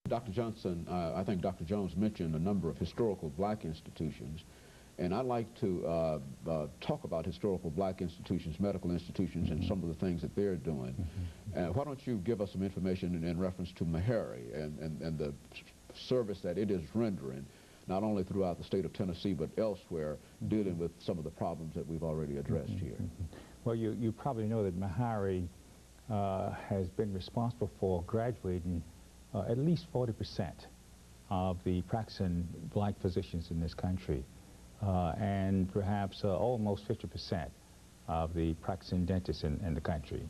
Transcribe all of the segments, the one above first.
Dr. Johnson, I think Dr. Jones mentioned a number of historical black institutions, and I'd like to talk about historical black institutions, medical institutions, and some of the things that they're doing. Why don't you give us some information in reference to Meharry and the service that it is rendering, not only throughout the state of Tennessee, but elsewhere, dealing with some of the problems that we've already addressed here. Well, you probably know that Meharry has been responsible for graduating at least 40% of the practicing black physicians in this country, and perhaps almost 50% of the practicing dentists in the country.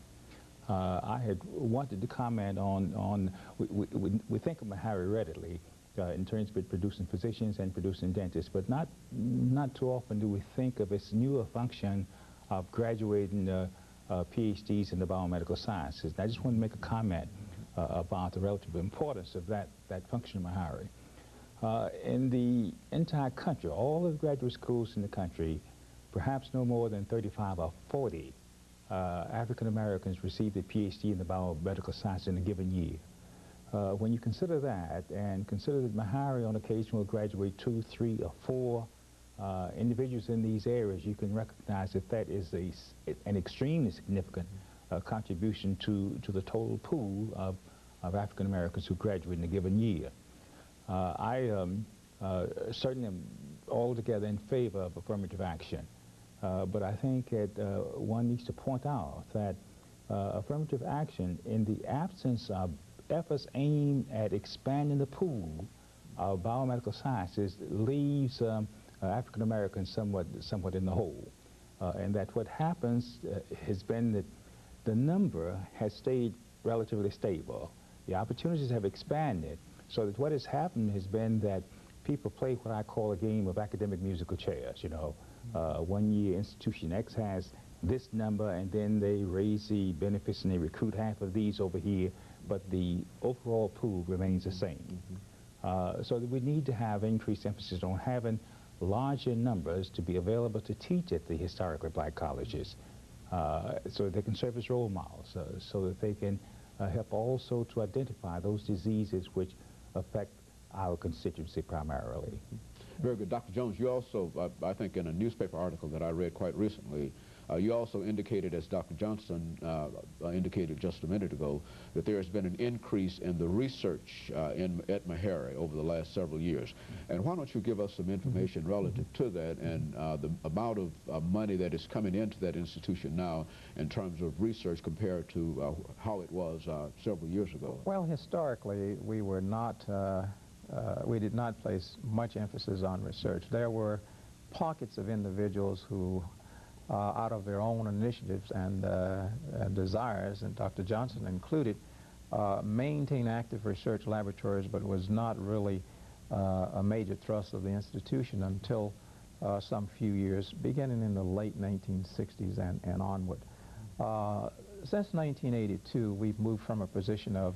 I had wanted to comment on we think of Meharry readily in terms of producing physicians and producing dentists, but not too often do we think of its newer function of graduating PhDs in the biomedical sciences. And I just want to make a comment about the relative importance of that function of Meharry. In the entire country, all of the graduate schools in the country, perhaps no more than 35 or 40 African Americans receive a PhD in the biomedical science in a given year. When you consider that, and consider that Meharry on occasion will graduate 2, 3, or 4 individuals in these areas, you can recognize that that is an extremely significant contribution to the total pool of African Americans who graduate in a given year. I certainly am altogether in favor of affirmative action, but I think that one needs to point out that affirmative action, in the absence of efforts aimed at expanding the pool of biomedical sciences, leaves African Americans somewhat in the hole, and that what happens has been that the number has stayed relatively stable. The opportunities have expanded, so that what has happened has been that people play what I call a game of academic musical chairs. You know, 1 year institution X has this number, and then they raise the benefits and they recruit half of these over here, but the overall pool remains the same. So that we need to have increased emphasis on having larger numbers to be available to teach at the historically black colleges, so that they can serve as role models, so that they can help also to identify those diseases which affect our constituency primarily. Very good. Dr. Jones, you also, I think in a newspaper article that I read quite recently, you also indicated, as Dr. Johnson indicated just a minute ago, that there has been an increase in the research at Meharry over the last several years. And why don't you give us some information relative to that, and the amount of money that is coming into that institution now in terms of research compared to how it was several years ago? Well, historically, we were not, we did not place much emphasis on research. There were pockets of individuals who out of their own initiatives and desires, and Dr. Johnson included, maintain active research laboratories, but was not really a major thrust of the institution until some few years, beginning in the late 1960s and onward. Since 1982, we've moved from a position of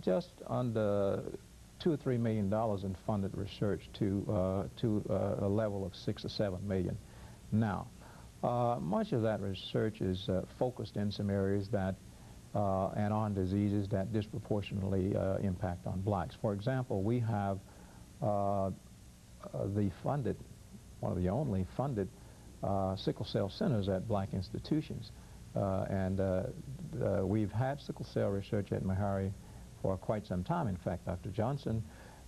just under $2 or $3 million in funded research to a level of $6 or $7 million now. Much of that research is focused in some areas that and on diseases that disproportionately impact on blacks. For example, we have one of the only funded sickle cell centers at black institutions, and we've had sickle cell research at Meharry for quite some time. In fact, Dr. Johnson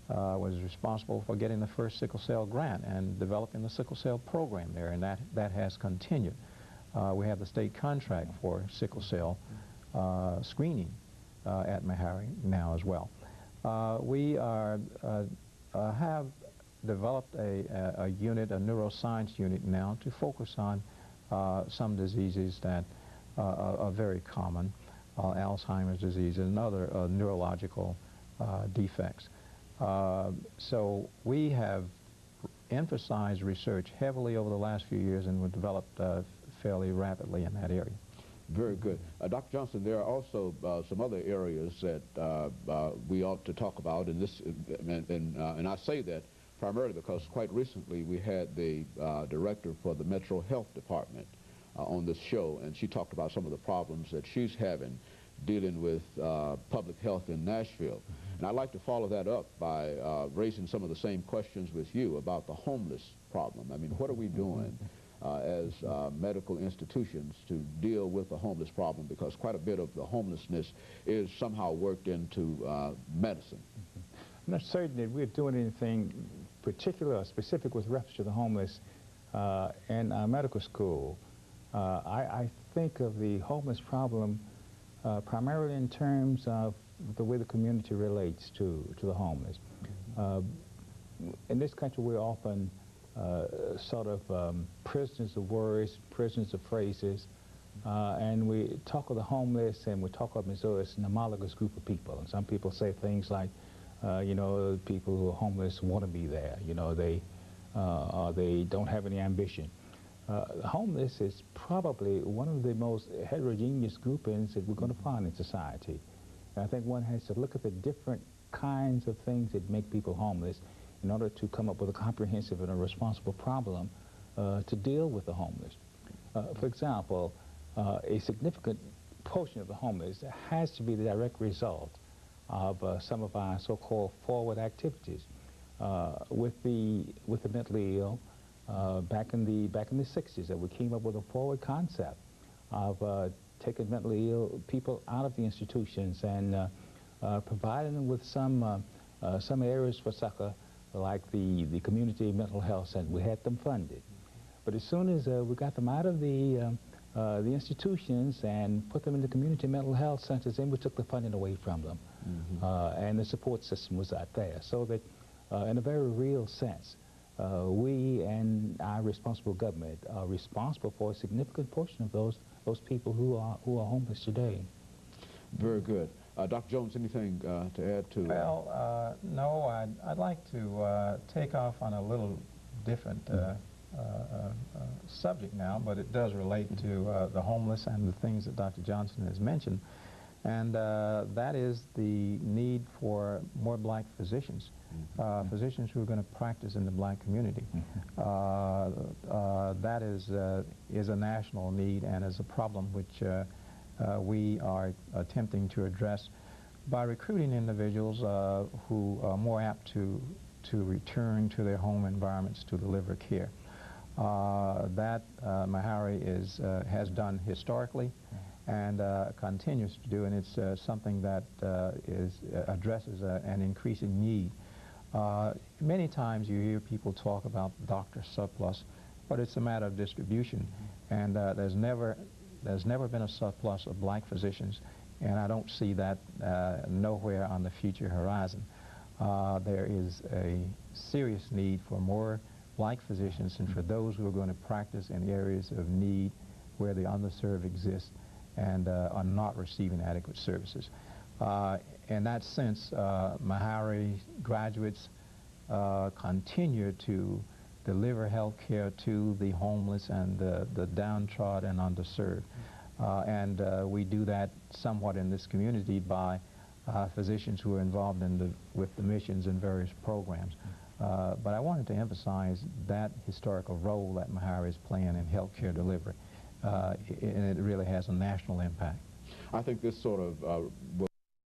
was responsible for getting the first sickle cell grant and developing the sickle cell program there, and that has continued. We have the state contract for sickle cell screening at Meharry now as well. We have developed a unit, a neuroscience unit now, to focus on some diseases that are very common, Alzheimer's disease and other neurological defects. So we have emphasized research heavily over the last few years, and we've developed fairly rapidly in that area. Very good. Dr. Johnson, there are also some other areas that we ought to talk about, and I say that primarily because quite recently we had the director for the Metro Health Department on this show, and she talked about some of the problems that she's having dealing with public health in Nashville. And I'd like to follow that up by raising some of the same questions with you about the homeless problem. I mean, what are we doing as medical institutions to deal with the homeless problem, because quite a bit of the homelessness is somehow worked into medicine. I'm not certain that we're doing anything particular or specific with reference to the homeless in medical school. I think of the homeless problem primarily in terms of the way the community relates to the homeless. In this country, we're often sort of prisoners of words, prisoners of phrases, and we talk of the homeless and we talk of them as though it's an homologous group of people. And some people say things like, you know, people who are homeless want to be there, you know, they don't have any ambition. Homeless is probably one of the most heterogeneous groupings that we're going to find in society. And I think one has to look at the different kinds of things that make people homeless in order to come up with a comprehensive and a responsible problem to deal with the homeless. For example, a significant portion of the homeless has to be the direct result of some of our so-called forward activities. With the mentally ill, back in the 60s, that we came up with a forward concept of taking mentally ill people out of the institutions and providing them with some areas for succor, like the community mental health center. We had them funded. But as soon as we got them out of the institutions and put them in the community mental health centers, then we took the funding away from them. And the support system was out there. So that in a very real sense, we and our responsible government are responsible for a significant portion of those people who are homeless today. Very good. Dr. Jones, anything to add to? Well, no, I'd like to take off on a little different subject now, but it does relate to the homeless and the things that Dr. Johnson has mentioned, and that is the need for more black physicians, physicians who are going to practice in the black community. That is a national need and is a problem which we are attempting to address by recruiting individuals who are more apt to return to their home environments to deliver care. That Meharry has done historically and continues to do, and it's something that addresses an increasing need. Many times you hear people talk about doctor surplus, but it's a matter of distribution, and there's never been a surplus of black physicians, and I don't see that nowhere on the future horizon. There is a serious need for more black physicians, and for those who are going to practice in areas of need where the underserved exist and are not receiving adequate services. In that sense, Meharry graduates continue to deliver health care to the homeless and the downtrodden and underserved. And we do that somewhat in this community by physicians who are involved with the missions and various programs. But I wanted to emphasize that historical role that Meharry is playing in health care delivery, and it really has a national impact. I think this sort of will